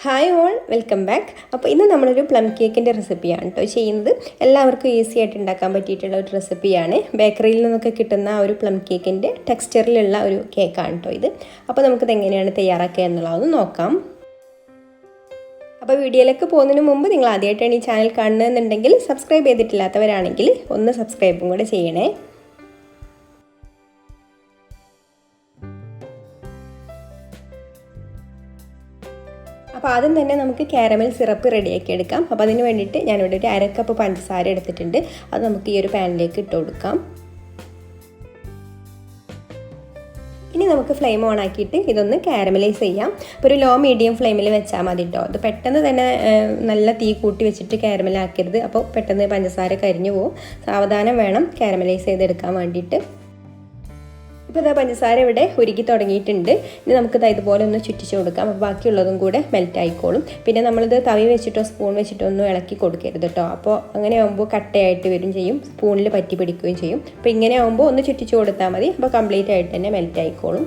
Hi all, welcome back. അപ്പോൾ ഇന്ന് നമ്മളൊരു പ്ലം കേക്കിൻ്റെ റെസിപ്പിയാണ് കേട്ടോ ചെയ്യുന്നത്. എല്ലാവർക്കും ഈസി ആയിട്ട് ഉണ്ടാക്കാൻ പറ്റിയിട്ടുള്ള ഒരു റെസിപ്പിയാണ്. ബേക്കറിയിൽ നിന്നൊക്കെ കിട്ടുന്ന ഒരു പ്ലം കേക്കിൻ്റെ ടെക്സ്ചറിലുള്ള ഒരു കേക്കാണ് കേട്ടോ ഇത്. അപ്പോൾ നമുക്കിത് എങ്ങനെയാണ് തയ്യാറാക്കുക എന്നുള്ളതൊന്ന് നോക്കാം. അപ്പോൾ വീഡിയോയിലേക്ക് പോകുന്നതിന് മുമ്പ് നിങ്ങൾ ആദ്യമായിട്ടാണ് ഈ ചാനൽ കാണുന്നതെന്നുണ്ടെങ്കിൽ സബ്സ്ക്രൈബ് ചെയ്തിട്ടില്ലാത്തവരാണെങ്കിൽ ഒന്ന് സബ്സ്ക്രൈബും കൂടെ ചെയ്യണേ. അപ്പോൾ ആദ്യം തന്നെ നമുക്ക് കാരമൽ സിറപ്പ് റെഡിയാക്കി എടുക്കാം. അപ്പോൾ അതിന് വേണ്ടിയിട്ട് ഞാനിവിടെ ഒരു 1/2 കപ്പ് പഞ്ചസാര എടുത്തിട്ടുണ്ട്. അത് നമുക്ക് ഈ ഒരു പാനിലേക്ക് ഇട്ട് കൊടുക്കാം. ഇനി നമുക്ക് ഫ്ലെയിം ഓൺ ആക്കിയിട്ട് ഇതൊന്ന് കാരമലൈസ് ചെയ്യാം. അപ്പോൾ ഒരു ലോ മീഡിയം ഫ്ലെയിമിൽ വെച്ചാൽ മതി കേട്ടോ. അത് പെട്ടെന്ന് തന്നെ നല്ല തീ കൂട്ടി വെച്ചിട്ട് കാരമലാക്കരുത്. അപ്പോൾ പെട്ടെന്ന് പഞ്ചസാര കരിഞ്ഞു പോകും. സാവധാനം വേണം കാരമലൈസ് ചെയ്തെടുക്കാൻ വേണ്ടിയിട്ട്. ഇപ്പോൾ ഇതാ പഞ്ചസാര ഇവിടെ ഉരുക്കി തുടങ്ങിയിട്ടുണ്ട്. ഇനി നമുക്കിത് ഇതുപോലെ ഒന്ന് ചുറ്റിച്ച് കൊടുക്കാം. അപ്പോൾ ബാക്കിയുള്ളതും കൂടെ മെൽറ്റ് ആയിക്കോളും. പിന്നെ നമ്മളിത് തവി വെച്ചിട്ടോ സ്പൂൺ വെച്ചിട്ടോ ഒന്നും ഇളക്കി കൊടുക്കരുത് കേട്ടോ. അപ്പോൾ അങ്ങനെ ആകുമ്പോൾ കട്ടയായിട്ട് വരും ചെയ്യും, സ്പൂണിൽ പറ്റി പിടിക്കുകയും ചെയ്യും. അപ്പോൾ ഇങ്ങനെ ആകുമ്പോൾ ഒന്ന് ചുറ്റിച്ച് കൊടുത്താൽ മതി. അപ്പോൾ കംപ്ലീറ്റ് ആയിട്ട് തന്നെ മെൽറ്റ് ആയിക്കോളും.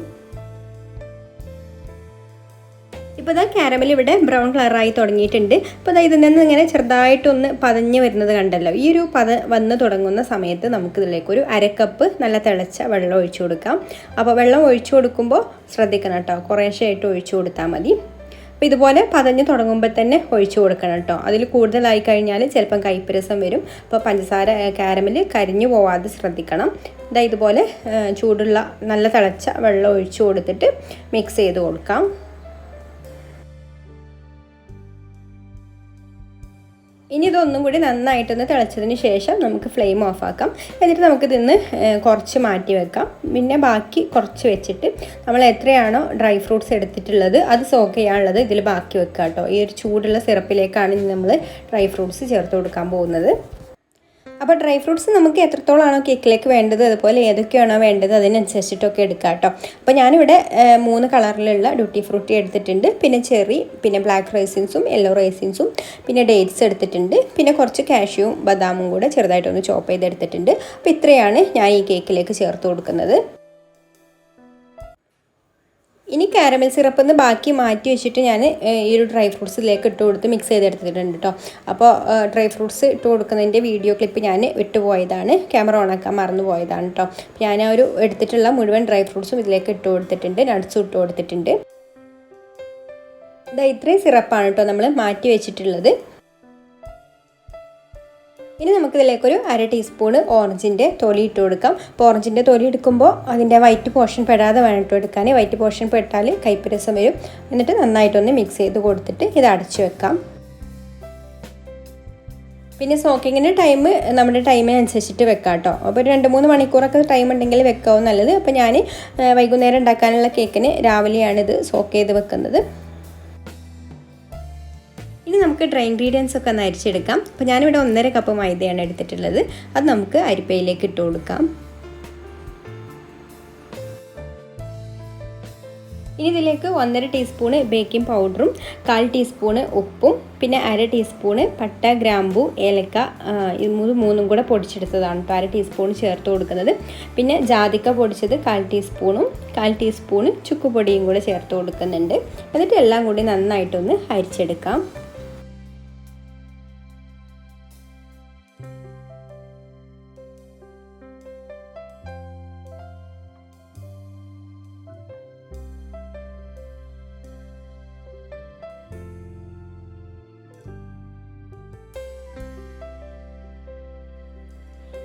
ഇപ്പോൾ ഇതാ കാരമൽ ഇവിടെ ബ്രൗൺ കളറായി തുടങ്ങിയിട്ടുണ്ട്. അപ്പോൾ ഇതാ ഇതിൽ നിന്ന് ഇങ്ങനെ ചെറുതായിട്ടൊന്ന് പതഞ്ഞ് വരുന്നത് കണ്ടല്ലോ. ഈ ഒരു വന്ന് തുടങ്ങുന്ന സമയത്ത് നമുക്കിതിലേക്ക് ഒരു 1/2 കപ്പ് നല്ല തിളച്ച വെള്ളം ഒഴിച്ചു കൊടുക്കാം. അപ്പോൾ വെള്ളം ഒഴിച്ചു കൊടുക്കുമ്പോൾ ശ്രദ്ധിക്കണം കേട്ടോ, കുറേശ്ശെയായിട്ട് ഒഴിച്ചു കൊടുത്താൽ മതി. അപ്പോൾ ഇതുപോലെ പതഞ്ഞ് തുടങ്ങുമ്പോൾ തന്നെ ഒഴിച്ചു കൊടുക്കണം കേട്ടോ. അതിൽ കൂടുതലായി കഴിഞ്ഞാൽ ചിലപ്പം കയ്പ്പ് രസം വരും. അപ്പോൾ പഞ്ചസാര കാരമൽ കരിഞ്ഞു പോവാതെ ശ്രദ്ധിക്കണം. ഇതാ ഇതുപോലെ ചൂടുള്ള നല്ല തിളച്ച വെള്ളം ഒഴിച്ചു കൊടുത്തിട്ട് മിക്സ് ചെയ്ത് കൊടുക്കാം. ഇനി ഇതൊന്നും കൂടി നന്നായിട്ടൊന്ന് തിളച്ചതിന് ശേഷം നമുക്ക് ഫ്ലെയിം ഓഫ് ആക്കാം. എന്നിട്ട് നമുക്കിതിന്ന് കുറച്ച് മാറ്റി വെക്കാം. പിന്നെ ബാക്കി കുറച്ച് വെച്ചിട്ട് നമ്മൾ എത്രയാണോ ഡ്രൈ ഫ്രൂട്ട്സ് എടുത്തിട്ടുള്ളത് അത് സോക്ക് ചെയ്യാനുള്ളത് ഇതിൽ ബാക്കി വെക്കാം കേട്ടോ. ഈ ഒരു ചൂടുള്ള സിറപ്പിലേക്കാണ് നമ്മൾ ഡ്രൈ ഫ്രൂട്ട്സ് ചേർത്ത് കൊടുക്കാൻ പോകുന്നത്. അപ്പോൾ ഡ്രൈ ഫ്രൂട്ട്സ് നമുക്ക് എത്രത്തോളമാണോ കേക്കിലേക്ക് വേണ്ടത്, അതുപോലെ ഏതൊക്കെയാണോ വേണ്ടത് അതിനനുസരിച്ചിട്ടൊക്കെ എടുക്കാം കേട്ടോ. അപ്പോൾ ഞാനിവിടെ 3 കളറിലുള്ള ഡ്യൂട്ടി ഫ്രൂട്ടി എടുത്തിട്ടുണ്ട്. പിന്നെ ചെറി, പിന്നെ ബ്ലാക്ക് റൈസിൻസും യെല്ലോ റൈസിൻസും, പിന്നെ ഡേറ്റ്സ് എടുത്തിട്ടുണ്ട്. പിന്നെ കുറച്ച് കാഷ്യൂവും ബദാമും കൂടെ ചെറുതായിട്ടൊന്ന് ചോപ്പ് ചെയ്തെടുത്തിട്ടുണ്ട്. അപ്പോൾ ഇത്രയാണ് ഞാൻ ഈ കേക്കിലേക്ക് ചേർത്ത് കൊടുക്കുന്നത്. ഇനി കാരമൽ സിറപ്പ് നിന്ന് ബാക്കി മാറ്റി വെച്ചിട്ട് ഞാൻ ഈ ഒരു ഡ്രൈ ഫ്രൂട്ട്സിലേക്ക് ഇട്ട് കൊടുത്ത് മിക്സ് ചെയ്തെടുത്തിട്ടുണ്ട് കേട്ടോ. അപ്പോൾ ഡ്രൈ ഫ്രൂട്ട്സ് ഇട്ട് കൊടുക്കുന്നതിൻ്റെ വീഡിയോ ക്ലിപ്പ് ഞാൻ വിട്ടുപോയതാണ്, ക്യാമറ ഓണാക്കാൻ മറന്നു പോയതാണ് കേട്ടോ. ഞാൻ ആ ഒരു എടുത്തിട്ടുള്ള മുഴുവൻ ഡ്രൈ ഫ്രൂട്ട്സും ഇതിലേക്ക് ഇട്ട് കൊടുത്തിട്ടുണ്ട്, നട്ട്സും ഇട്ട് കൊടുത്തിട്ടുണ്ട്. ഇത്രയും സിറപ്പാണ് കേട്ടോ നമ്മൾ മാറ്റി വെച്ചിട്ടുള്ളത്. ഇനി നമുക്കിതിലേക്കൊരു 1/2 ടീസ്പൂണ് ഓറഞ്ചിൻ്റെ തൊലി ഇട്ട് കൊടുക്കാം. അപ്പോൾ ഓറഞ്ചിൻ്റെ തൊലി എടുക്കുമ്പോൾ അതിൻ്റെ വൈറ്റ് പോർഷൻ പെടാതെ വേണം ഇട്ട് കൊടുക്കാൻ. വൈറ്റ് പോർഷൻ പെട്ടാൽ കയ്പ്പ് രസം വരും. എന്നിട്ട് നന്നായിട്ടൊന്ന് മിക്സ് ചെയ്ത് കൊടുത്തിട്ട് ഇത് അടച്ചു വെക്കാം. പിന്നെ സോക്കിങ്ങിൻ്റെ ടൈം നമ്മുടെ ടൈമിനനുസരിച്ചിട്ട് വെക്കാം കേട്ടോ. അപ്പോൾ ഒരു 2-3 മണിക്കൂറൊക്കെ ടൈം ഉണ്ടെങ്കിൽ വെക്കാവും നല്ലത്. അപ്പോൾ ഞാൻ വൈകുന്നേരം ഉണ്ടാക്കാനുള്ള കേക്കിന് രാവിലെയാണ് ഇത് സോക്ക് ചെയ്ത് വെക്കുന്നത്. ഇനി നമുക്ക് ഡ്രൈ ഇൻഗ്രീഡിയൻസ് ഒക്കെ ഒന്ന് അരിച്ചെടുക്കാം. അപ്പോൾ ഞാനിവിടെ 1.5 കപ്പ് മൈദയാണ് എടുത്തിട്ടുള്ളത്. അത് നമുക്ക് അരിപ്പയിലേക്ക് ഇട്ട് കൊടുക്കാം. ഇനി ഇതിലേക്ക് 1.5 ടീസ്പൂണ് ബേക്കിംഗ് പൗഡറും 1/4 ടീസ്പൂണ് ഉപ്പും പിന്നെ 1/2 ടീസ്പൂണ് പട്ട, ഗ്രാമ്പൂ, ഏലക്ക ഇത് മൂന്നും കൂടെ പൊടിച്ചെടുത്തതാണ് കേട്ടോ 1/2 ടീസ്പൂൺ ചേർത്ത് കൊടുക്കുന്നത്. പിന്നെ ജാതിക്ക പൊടിച്ചത് 1/4 ടീസ്പൂണും 1/4 ടീസ്പൂണ് ചുക്കുപൊടിയും കൂടെ ചേർത്ത് കൊടുക്കുന്നുണ്ട്. എന്നിട്ട് എല്ലാം കൂടി നന്നായിട്ടൊന്ന് അരിച്ചെടുക്കാം.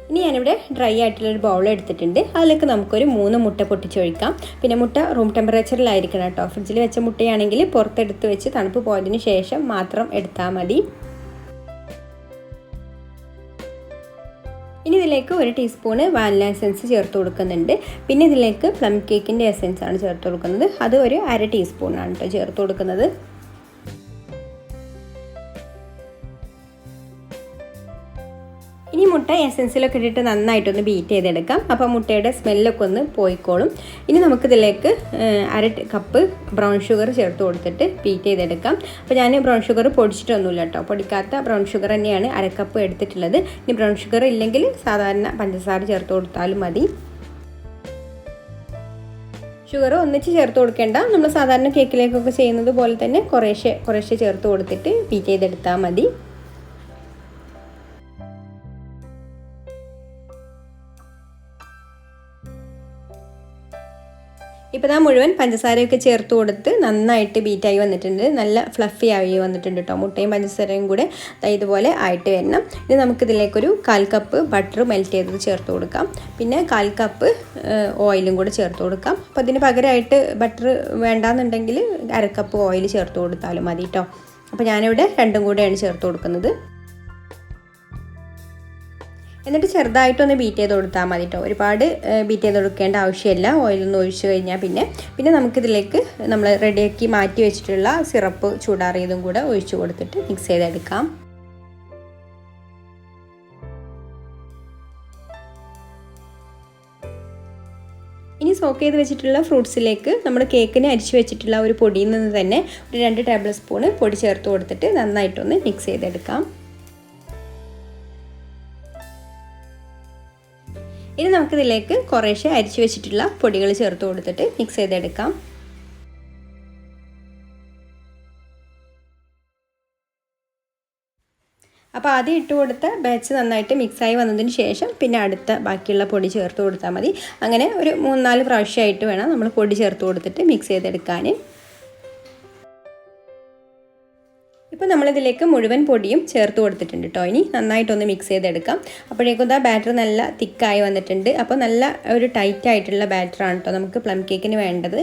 ഇനി ഞാനിവിടെ ഡ്രൈ ആയിട്ടുള്ളൊരു ബൗൾ എടുത്തിട്ടുണ്ട്. അതിലേക്ക് നമുക്കൊരു 3 മുട്ട പൊട്ടിച്ചൊഴിക്കാം. പിന്നെ മുട്ട റൂം ടെമ്പറേച്ചറിലായിരിക്കണം കേട്ടോ. ഫ്രിഡ്ജിൽ വെച്ച മുട്ടയാണെങ്കിൽ പുറത്തെടുത്ത് വെച്ച് തണുപ്പ് പോയതിന് ശേഷം മാത്രം എടുത്താൽ മതി. ഇനി ഇതിലേക്ക് 1 ടീസ്പൂണ് വാനില എസൻസ് ചേർത്ത് കൊടുക്കുന്നുണ്ട്. പിന്നെ ഇതിലേക്ക് പ്ലം കേക്കിൻ്റെ എസൻസ് ആണ് ചേർത്ത് കൊടുക്കുന്നത്. അത് ഒരു 1/2 ടീസ്പൂണാണ് കേട്ടോ ചേർത്ത് കൊടുക്കുന്നത്. ഇനി മുട്ട എസൻസിലൊക്കെ ഇട്ടിട്ട് നന്നായിട്ടൊന്ന് ബീറ്റ് ചെയ്തെടുക്കാം. അപ്പോൾ മുട്ടയുടെ സ്മെല്ലൊക്കെ ഒന്ന് പോയിക്കോളും. ഇനി നമുക്കിതിലേക്ക് 1/2 കപ്പ് ബ്രൗൺ ഷുഗർ ചേർത്ത് കൊടുത്തിട്ട് ബീറ്റ് ചെയ്തെടുക്കാം. അപ്പോൾ ഞാൻ ബ്രൗൺ ഷുഗർ പൊടിച്ചിട്ടൊന്നുമില്ല കേട്ടോ, പൊടിക്കാത്ത ബ്രൗൺ ഷുഗർ തന്നെയാണ് 1/2 കപ്പ് എടുത്തിട്ടുള്ളത്. ഇനി ബ്രൗൺ ഷുഗർ ഇല്ലെങ്കിൽ സാധാരണ പഞ്ചസാര ചേർത്ത് കൊടുത്താലും മതി. ഷുഗർ ഒന്നിച്ച് ചേർത്ത് കൊടുക്കേണ്ട. നമ്മൾ സാധാരണ കേക്കിലേക്കൊക്കെ ചെയ്യുന്നത് പോലെ തന്നെ കുറേശ്ശെ ചേർത്ത് കൊടുത്തിട്ട് ബീറ്റ് ചെയ്തെടുത്താൽ മതി. ഇപ്പോൾ ഞാൻ മുഴുവൻ പഞ്ചസാരയൊക്കെ ചേർത്ത് കൊടുത്ത് നന്നായിട്ട് ബീറ്റായി വന്നിട്ടുണ്ട്. നല്ല ഫ്ലഫി ആയി വന്നിട്ടുണ്ട് കേട്ടോ. മുട്ടയും പഞ്ചസാരയും കൂടെ ഇതുപോലെ ആയിട്ട് വരണം. ഇനി നമുക്കിതിലേക്കൊരു 1/4 കപ്പ് ബട്ടർ മെൽറ്റ് ചെയ്തത് ചേർത്ത് കൊടുക്കാം. പിന്നെ 1/4 കപ്പ് ഓയിലും കൂടെ ചേർത്ത് കൊടുക്കാം. അപ്പോൾ അതിന് പകരമായിട്ട് ബട്ടർ വേണ്ടാന്നുണ്ടെങ്കിൽ 1/2 കപ്പ് ഓയിൽ ചേർത്ത് കൊടുത്താലും മതി കേട്ടോ. അപ്പോൾ ഞാനിവിടെ രണ്ടും കൂടെയാണ് ചേർത്ത് കൊടുക്കുന്നത്. എന്നിട്ട് ചെറുതായിട്ടൊന്ന് ബീറ്റ് ചെയ്ത് കൊടുത്താൽ മതി കേട്ടോ. ഒരുപാട് ബീറ്റ് ചെയ്ത് കൊടുക്കേണ്ട ആവശ്യമില്ല. ഓയിലൊന്ന് ഒഴിച്ച് കഴിഞ്ഞാൽ പിന്നെ നമുക്കിതിലേക്ക് നമ്മൾ റെഡിയാക്കി മാറ്റി വെച്ചിട്ടുള്ള സിറപ്പ് ചൂടാറിയതും കൂടെ ഒഴിച്ച് കൊടുത്തിട്ട് മിക്സ് ചെയ്തെടുക്കാം. ഇനി സോക്ക് ചെയ്ത് വെച്ചിട്ടുള്ള ഫ്രൂട്ട്സിലേക്ക് നമ്മൾ കേക്കിന് അരിച്ച് വെച്ചിട്ടുള്ള ഒരു പൊടിയിൽ നിന്ന് തന്നെ ഒരു 2 ടേബിൾ സ്പൂൺ പൊടി ചേർത്ത് കൊടുത്തിട്ട് നന്നായിട്ടൊന്ന് മിക്സ് ചെയ്തെടുക്കാം. ഇനി നമുക്കിതിലേക്ക് കുറേശ്ശെ അരിച്ച് വെച്ചിട്ടുള്ള പൊടികൾ ചേർത്ത് കൊടുത്തിട്ട് മിക്സ് ചെയ്തെടുക്കാം. അപ്പോൾ ആദ്യം ഇട്ട് കൊടുത്ത ബാച്ച് നന്നായിട്ട് മിക്സായി വന്നതിന് ശേഷം പിന്നെ അടുത്ത ബാക്കിയുള്ള പൊടി ചേർത്ത് കൊടുത്താൽ മതി. അങ്ങനെ ഒരു 3-4 പ്രാവശ്യമായിട്ട് വേണം നമ്മൾ പൊടി ചേർത്ത് കൊടുത്തിട്ട് മിക്സ് ചെയ്തെടുക്കാൻ. ഇപ്പോൾ നമ്മളിതിലേക്ക് മുഴുവൻ പൊടിയും ചേർത്ത് കൊടുത്തിട്ടുണ്ട് കേട്ടോ. ഇനി നന്നായിട്ടൊന്ന് മിക്സ് ചെയ്തെടുക്കാം. അപ്പോഴേക്കും ആ ബാറ്റർ നല്ല തിക്കായി വന്നിട്ടുണ്ട്. അപ്പോൾ നല്ല ഒരു ടൈറ്റ് ആയിട്ടുള്ള ബാറ്ററാണ് കേട്ടോ നമുക്ക് പ്ലം കേക്കിന് വേണ്ടത്.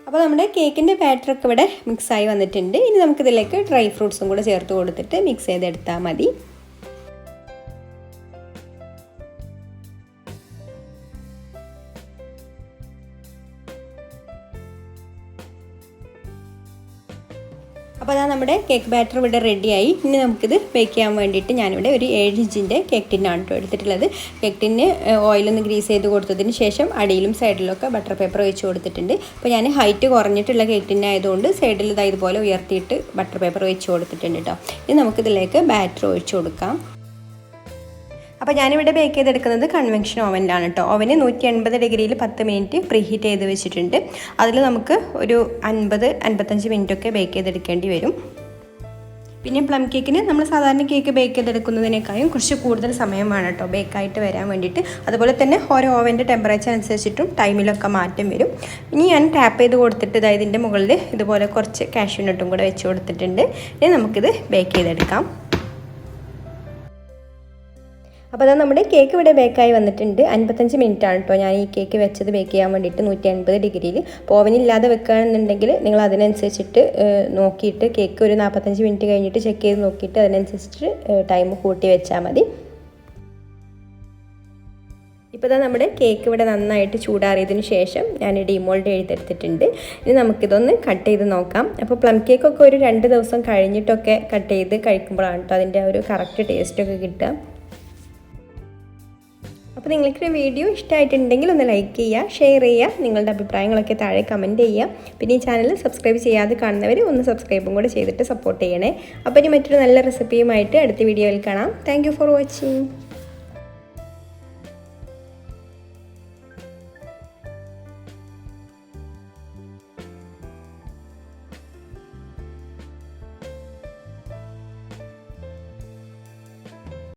അപ്പോൾ നമ്മുടെ കേക്കിൻ്റെ ബാറ്ററൊക്കെ ഇവിടെ മിക്സായി വന്നിട്ടുണ്ട്. ഇനി നമുക്കിതിലേക്ക് ഡ്രൈ ഫ്രൂട്ട്സും കൂടെ ചേർത്ത് കൊടുത്തിട്ട് മിക്സ് ചെയ്തെടുത്താൽ മതി. അപ്പോൾ അതാ നമ്മുടെ കേക്ക് ബാറ്റർ ഇവിടെ റെഡിയായി. ഇനി നമുക്കിത് ബേക്ക് ചെയ്യാൻ വേണ്ടിയിട്ട് ഞാനിവിടെ ഒരു 7 ഇഞ്ചിൻ്റെ കേക്ക് ടിന്നാണ് കേട്ടോ എടുത്തിട്ടുള്ളത്. കേക്ക് ടിന്ന് ഓയിലൊന്ന് ഗ്രീസ് ചെയ്ത് കൊടുത്തതിന് ശേഷം അടിയിലും സൈഡിലൊക്കെ ബട്ടർ പേപ്പർ വെച്ച് കൊടുത്തിട്ടുണ്ട്. അപ്പോൾ ഞാൻ ഹൈറ്റ് കുറഞ്ഞിട്ടുള്ള കേക്ക് ടിന്നായതുകൊണ്ട് സൈഡിൽ ഇതുപോലെ ഉയർത്തിയിട്ട് ബട്ടർ പേപ്പർ വെച്ച് കൊടുത്തിട്ടുണ്ട് കേട്ടോ. ഇനി നമുക്കിതിലേക്ക് ബാറ്റർ ഒഴിച്ച് കൊടുക്കാം. അപ്പോൾ ഞാനിവിടെ ബേക്ക് ചെയ്തെടുക്കുന്നത് കൺവെക്ഷൻ ഓവനിലാണ് കേട്ടോ. ഓവന് 180 ഡിഗ്രിയിൽ 10 മിനിറ്റ് പ്രീ ഹീറ്റ് ചെയ്ത് വെച്ചിട്ടുണ്ട്. അതിൽ നമുക്ക് ഒരു 50-55 മിനിറ്റൊക്കെ ബേക്ക് ചെയ്തെടുക്കേണ്ടി വരും. പിന്നെ പ്ലം കേക്കിന് നമ്മൾ സാധാരണ കേക്ക് ബേക്ക് ചെയ്തെടുക്കുന്നതിനേക്കാളും കുറച്ച് കൂടുതൽ സമയം വേണം കേട്ടോ ബേക്കായിട്ട് വരാൻ വേണ്ടിയിട്ട്. അതുപോലെ തന്നെ ഓരോ ഓവൻ്റെ ടെമ്പറേച്ചർ അനുസരിച്ചിട്ടും ടൈമിലൊക്കെ മാറ്റം വരും. ഇനി ഞാൻ ടാപ്പ് ചെയ്ത് കൊടുത്തിട്ട് ഇതിൻ്റെ മുകളിൽ ഇതുപോലെ കുറച്ച് കാഷ്യൂ നട്ടും കൂടെ വെച്ച് കൊടുത്തിട്ടുണ്ട്. ഇനി നമുക്കിത് ബേക്ക് ചെയ്തെടുക്കാം. അപ്പോൾ അതാ നമ്മുടെ കേക്ക് ഇവിടെ ബേക്കായി വന്നിട്ടുണ്ട്. 55 മിനിറ്റാണ് കേട്ടോ ഞാൻ ഈ കേക്ക് വെച്ചത് ബേക്ക് ചെയ്യാൻ വേണ്ടിയിട്ട് 180 ഡിഗ്രിയിൽ. അപ്പോൾ ഓവനില്ലാതെ വെക്കുകയാണെന്നുണ്ടെങ്കിൽ നിങ്ങൾ അതിനനുസരിച്ചിട്ട് നോക്കിയിട്ട് കേക്ക് ഒരു 45 മിനിറ്റ് കഴിഞ്ഞിട്ട് ചെക്ക് ചെയ്ത് നോക്കിയിട്ട് അതിനനുസരിച്ചിട്ട് ടൈം കൂട്ടി വെച്ചാൽ മതി. ഇപ്പോൾ ഇതാ നമ്മുടെ കേക്ക് ഇവിടെ നന്നായിട്ട് ചൂടാറിയതിന് ശേഷം ഞാൻ ഡിമോൾഡ് ചെയ്തെടുത്തിട്ടുണ്ട്. ഇനി നമുക്കിതൊന്ന് കട്ട് ചെയ്ത് നോക്കാം. അപ്പോൾ പ്ലം കേക്കൊക്കെ ഒരു 2 ദിവസം കഴിഞ്ഞിട്ടൊക്കെ കട്ട് ചെയ്ത് കഴിക്കുമ്പോഴാണ് കേട്ടോ അതിൻ്റെ ഒരു കറക്റ്റ് ടേസ്റ്റൊക്കെ കിട്ടുക. അപ്പോൾ നിങ്ങൾക്ക് വീഡിയോ ഇഷ്ടമായിട്ടുണ്ടെങ്കിൽ ഒന്ന് ലൈക്ക് ചെയ്യുക, ഷെയർ ചെയ്യുക, നിങ്ങളുടെ അഭിപ്രായങ്ങളൊക്കെ താഴെ കമൻറ്റ് ചെയ്യുക. പിന്നെ ഈ ചാനൽ സബ്സ്ക്രൈബ് ചെയ്യാതെ കാണുന്നവർ ഒന്ന് സബ്സ്ക്രൈബും കൂടെ ചെയ്തിട്ട് സപ്പോർട്ട് ചെയ്യണേ. അപ്പോൾ ഇനി മറ്റൊരു നല്ല റെസിപ്പിയുമായിട്ട് അടുത്ത വീഡിയോയിൽ കാണാം. Thank you for watching.